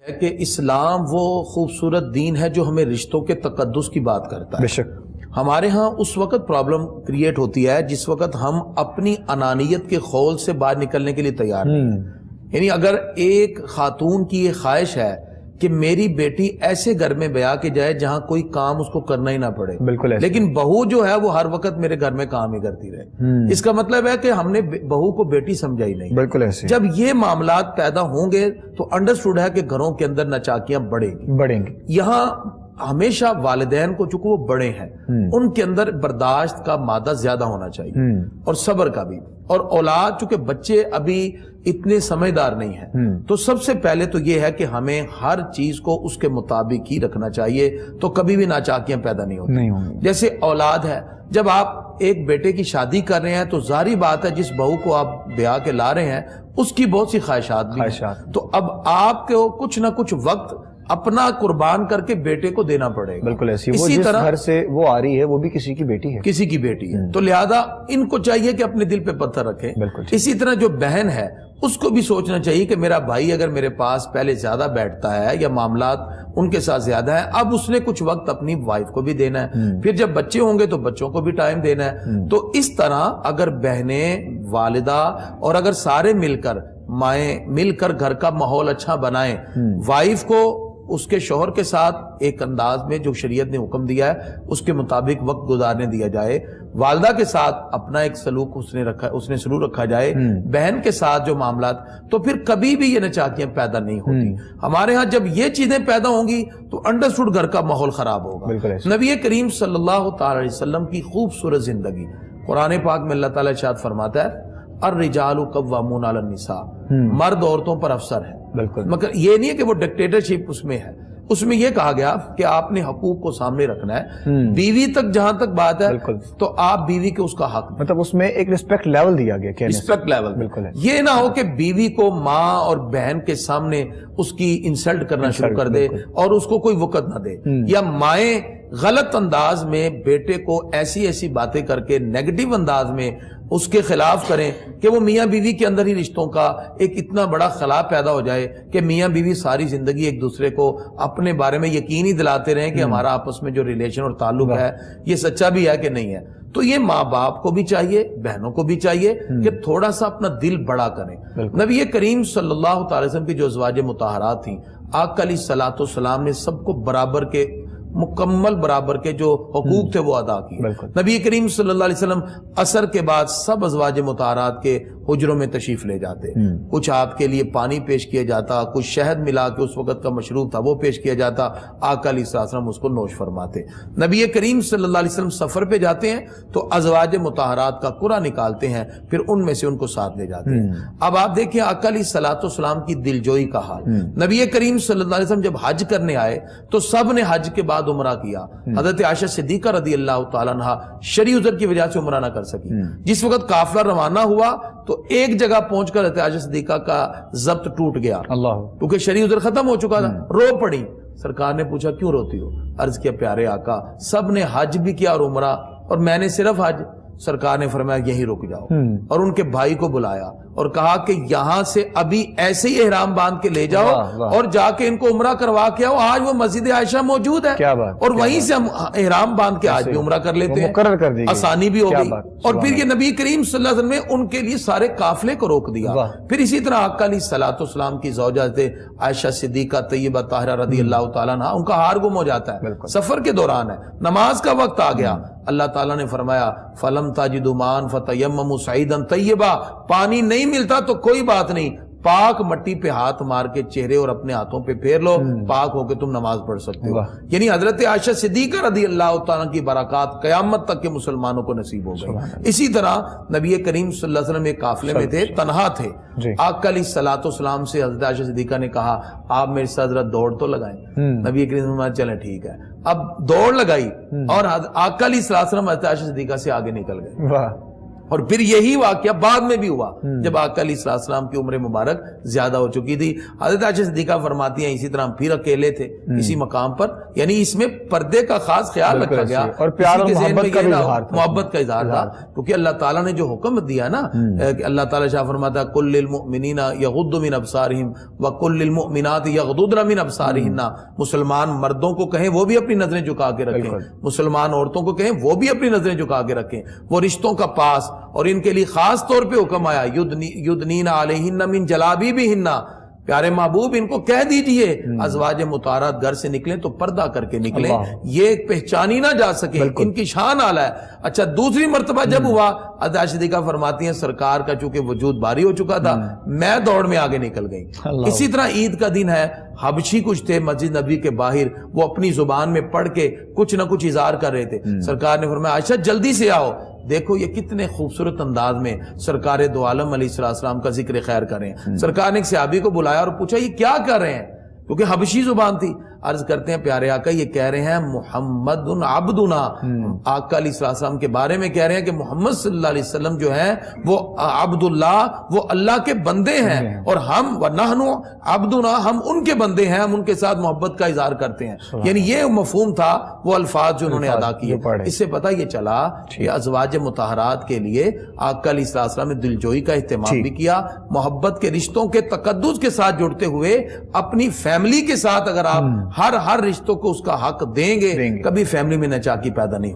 کہ اسلام وہ خوبصورت دین ہے جو ہمیں رشتوں کے تقدس کی بات کرتا ہے. بے شک ہمارے ہاں اس وقت پرابلم کریٹ ہوتی ہے جس وقت ہم اپنی انانیت کے خول سے باہر نکلنے کے لیے تیار نہیں. یعنی اگر ایک خاتون کی یہ خواہش ہے کہ میری بیٹی ایسے گھر میں بیاہ کے جائے جہاں کوئی کام اس کو کرنا ہی نہ پڑے, بالکل ایسے. لیکن بہو جو ہے وہ ہر وقت میرے گھر میں کام ہی کرتی رہے, اس کا مطلب ہے کہ ہم نے بہو کو بیٹی سمجھا ہی نہیں. بالکل ایسے. جب یہ معاملات پیدا ہوں گے تو انڈرسٹوڈ ہے کہ گھروں کے اندر ناچاکیاں بڑھیں گی. یہاں ہمیشہ والدین کو چونکہ وہ بڑے ہیں ان کے اندر برداشت کا مادہ زیادہ ہونا چاہیے اور صبر کا بھی, اور اولاد چونکہ بچے ابھی اتنے سمجھدار نہیں ہیں تو سب سے پہلے تو یہ ہے کہ ہمیں ہر چیز کو اس کے مطابق ہی رکھنا چاہیے, تو کبھی بھی ناچاکیاں پیدا نہیں ہوتی. جیسے اولاد ہے, جب آپ ایک بیٹے کی شادی کر رہے ہیں تو ظاہری بات ہے جس بہو کو آپ بیاہ کے لا رہے ہیں اس کی بہت سی خواہشات بھی ہیں, تو اب آپ کو کچھ نہ کچھ وقت اپنا قربان کر کے بیٹے کو دینا پڑے گا. بالکل ایسی. وہ جس گھر سے وہ آ رہی ہے وہ بھی کسی کی بیٹی ہے, کسی کی بیٹی ہے, تو لہذا ان کو چاہیے کہ اپنے دل پہ پتھر رکھیں. اسی طرح جو بہن ہے اس کو بھی سوچنا چاہیے کہ میرا بھائی اگر میرے پاس پہلے زیادہ بیٹھتا ہے یا معاملات ان کے ساتھ زیادہ ہے, اب اس نے کچھ وقت اپنی وائف کو بھی دینا ہے, پھر جب بچے ہوں گے تو بچوں کو بھی ٹائم دینا ہے. تو اس طرح اگر بہنیں, والدہ اور اگر سارے مل کر, مائیں مل کر گھر کا ماحول اچھا بنائیں, وائف کو اس کے شوہر کے ساتھ ایک انداز میں جو شریعت نے حکم دیا ہے اس کے مطابق وقت گزارنے دیا جائے, والدہ کے ساتھ اپنا ایک سلوک اس نے سلوک رکھا جائے, بہن کے ساتھ جو معاملات, تو پھر کبھی بھی یہ ناچاکیاں پیدا نہیں ہوتی. ہمارے ہاں جب یہ چیزیں پیدا ہوں گی تو انڈرسٹوڈ گھر کا ماحول خراب ہوگا. نبی کریم صلی اللہ تعالی علیہ وسلم کی خوبصورت زندگی, قرآن پاک میں اللہ تعالی ارشاد فرماتا ہے الرجال قوامون علی النساء, مرد عورتوں پر افسر ہے. مگر یہ نہیں ہے کہ وہ ڈکٹیٹرشپ اس میں ہے, اس میں یہ کہا گیا کہ آپ نے حقوق کو سامنے رکھنا ہے. بیوی تک جہاں تک بات ہے تو آپ بیوی کے اس کا حق, مطلب اس میں ایک رسپیکٹ لیول دیا گیا, رسپیکٹ لیول. یہ نہ ہو کہ بیوی کو ماں اور بہن کے سامنے اس کی انسلٹ کرنا شروع کر دے اور اس کو کوئی وقت نہ دے, یا مائیں غلط انداز میں بیٹے کو ایسی ایسی باتیں کر کے نیگیٹو انداز میں اس کے خلاف کریں کہ وہ میاں بیوی کے اندر ہی رشتوں کا ایک اتنا بڑا خلا پیدا ہو جائے کہ میاں بیوی ساری زندگی ایک دوسرے کو اپنے بارے میں یقین ہی دلاتے رہیں کہ ہمارا آپس میں جو ریلیشن اور تعلق ہے یہ سچا بھی ہے کہ نہیں ہے. تو یہ ماں باپ کو بھی چاہیے, بہنوں کو بھی چاہیے کہ تھوڑا سا اپنا دل بڑا کریں. نبی کریم صلی اللہ تعالی وسلم کی جو ازواج مطہرات تھیں, آقا علیہ الصلوۃ والسلام نے سب کو برابر کے, مکمل برابر کے جو حقوق تھے وہ ادا کیے. نبی کریم صلی اللہ علیہ وسلم عصر کے بعد سب ازواج مطہرات کے حجروں میں تشریف لے جاتے, کچھ آپ کے لیے پانی پیش کیا جاتا, کچھ شہد ملا کے اس وقت کا مشروب تھا وہ پیش کیا جاتا, آقا علیہ السلام اس کو نوش فرماتے. نبی کریم صلی اللہ علیہ وسلم سفر پہ جاتے ہیں تو ازواج مطہرات کا قرعہ نکالتے ہیں, پھر ان میں سے ان کو ساتھ لے جاتے ہیں. اب آپ دیکھیں آقا علیہ السلام کی دلجوئی کا حال. نبی کریم صلی اللہ علیہ وسلم جب حج کرنے آئے تو سب نے حج کے بعد عمرہ کیا. حضرت عائشہ صدیقہ رضی اللہ تعالیٰ عنہ شرعی عذر کی وجہ سے عمرہ نہ کر سکی. جس وقت قافلہ روانہ ہوا تو ایک جگہ پہنچ کر حضرت عائشہ صدیقہ کا ضبط ٹوٹ گیا, کیونکہ شرعی عذر ختم ہو چکا تھا, رو پڑی. سرکار نے پوچھا کیوں روتی ہو؟ عرض کیا پیارے آقا سب نے حج بھی کیا اور عمرہ, اور میں نے صرف حج. سرکار نے فرمایا یہی رک جاؤ, اور ان کے بھائی کو بلایا اور کہا کہ یہاں سے ابھی ایسے ہی احرام باندھ کے لے جاؤ اور جا کے ان کو عمرہ کروا کے آؤ. آج وہ مسجد عائشہ موجود ہے اور وہیں سے ہم احرام باندھ کے آج بھی عمرہ کر لیتے ہیں, آسانی بھی ہو گئی. اور پھر یہ نبی کریم صلی اللہ علیہ وسلم نے ان کے لیے سارے قافلے کو روک دیا. پھر اسی طرح آقا علیہ الصلوۃ والسلام کی زوجہ حضرت عائشہ صدیقہ طیبہ طاہرہ رضی اللہ تعالیٰ عنہا, ان کا ہار گم ہو جاتا ہے, سفر کے دوران ہے, نماز کا وقت آ گیا. اللہ تعالیٰ نے فرمایا فَلَمْ تَجِدُوا مَاءً فَتَيَمَّمُوا صَعِيدًا طَيِّبًا, پانی نہیں ملتا تو کوئی بات نہیں, پاک مٹی پہ ہاتھ مار کے چہرے اور اپنے ہاتھوں پہ پھیر لو, پاک ہو کے تم نماز پڑھ سکتے ہو. یعنی حضرت عائشہ صدیقہ رضی اللہ تعالیٰ کی برکات قیامت تک کے مسلمانوں کو نصیب ہو گئی. اسی طرح نبی کریم صلی اللہ علیہ وسلم ایک قافلے میں تھے, تنہا تھے. آقا علیہ الصلوۃ والسلام سے حضرت عائشہ صدیقہ نے کہا آپ میرے ساتھ ذرا دوڑ تو لگائیں. نبی کریم صلی اللہ علیہ وسلم چلیں ٹھیک ہے. اب دوڑ لگائی اور آقا علیہ الصلوۃ والسلام حضرت عائشہ صدیقہ سے آگے نکل گئے. اور پھر یہی واقعہ بعد میں بھی ہوا جب آقا علیہ السلام کی عمر مبارک زیادہ ہو چکی تھی. حضرت عائشہ صدیقہ فرماتی ہیں اسی طرح ہم پھر اکیلے تھے اسی مقام پر, یعنی اس میں پردے کا خاص خیال رکھا گیا اور پیار اور محبت کا اظہار تھا, محبت کا اظہار تھا, کیونکہ اللہ تعالیٰ نے جو حکم دیا نا, اللہ تعالیٰ شاہ فرماتا ہے قل للمؤمنین یغضوا من ابصارہم وقل للمؤمنات یغضضن من ابصارہن, مسلمان مردوں کو کہیں وہ بھی اپنی نظریں جھکا کے رکھیں, مسلمان عورتوں کو کہیں وہ بھی اپنی نظریں جھکا کے رکھیں. وہ رشتوں کا پاس, اور ان کے لیے خاص طور پہ حکم آیا یدنین علیہن من جلابیبہن, پیارے محبوب ان کو کہہ دیجئے ازواج مطہرات گھر سے نکلیں تو پردہ کر کے نکلیں, یہ پہچانی نہ جا سکے, ان کی شان اعلیٰ ہے. اچھا دوسری مرتبہ جب ہوا, عائشہ صدیقہ فرماتی ہیں سرکار کا چونکہ وجود بھاری ہو چکا تھا, میں دوڑ میں آگے نکل گئی. اسی طرح عید کا دن ہے, حبشی کچھ تھے مسجد نبی کے باہر, وہ اپنی زبان میں پڑھ کے کچھ نہ کچھ اظہار کر رہے تھے. سرکار نے فرمایا عائشہ جلدی سے آؤ. دیکھو یہ کتنے خوبصورت انداز میں سرکار دو عالم علیہ السلام کا ذکر خیر کر رہے ہیں. سرکار نے ایک صحابی کو بلایا اور پوچھا یہ کیا کر رہے ہیں, کیونکہ حبشی زبان تھی. عرض کرتے ہیں پیارے آقا یہ کہہ رہے ہیں محمد عبدنا, آقا علیہ السلام کے بارے میں کہہ رہے ہیں کہ محمد صلی اللہ علیہ وسلم جو ہیں وہ عبداللہ, وہ اللہ کے بندے ہیں, اور ہم ونحن عبدنا, ہم ان کے بندے ہیں, ہم ان کے ساتھ محبت کا اظہار کرتے ہیں. یعنی یہ مفہوم تھا وہ الفاظ جو انہوں نے ادا کیے. اس سے پتہ یہ چلا کہ ازواج مطہرات کے لیے آقا علیہ السلام نے دلجوئی کا اہتمام بھی کیا, محبت کے رشتوں کے تقدس کے ساتھ جڑتے ہوئے اپنی فیملی کے ساتھ اگر آپ ہر رشتوں کو اس کا حق دیں گے, کبھی فیملی میں ناچاکی پیدا نہیں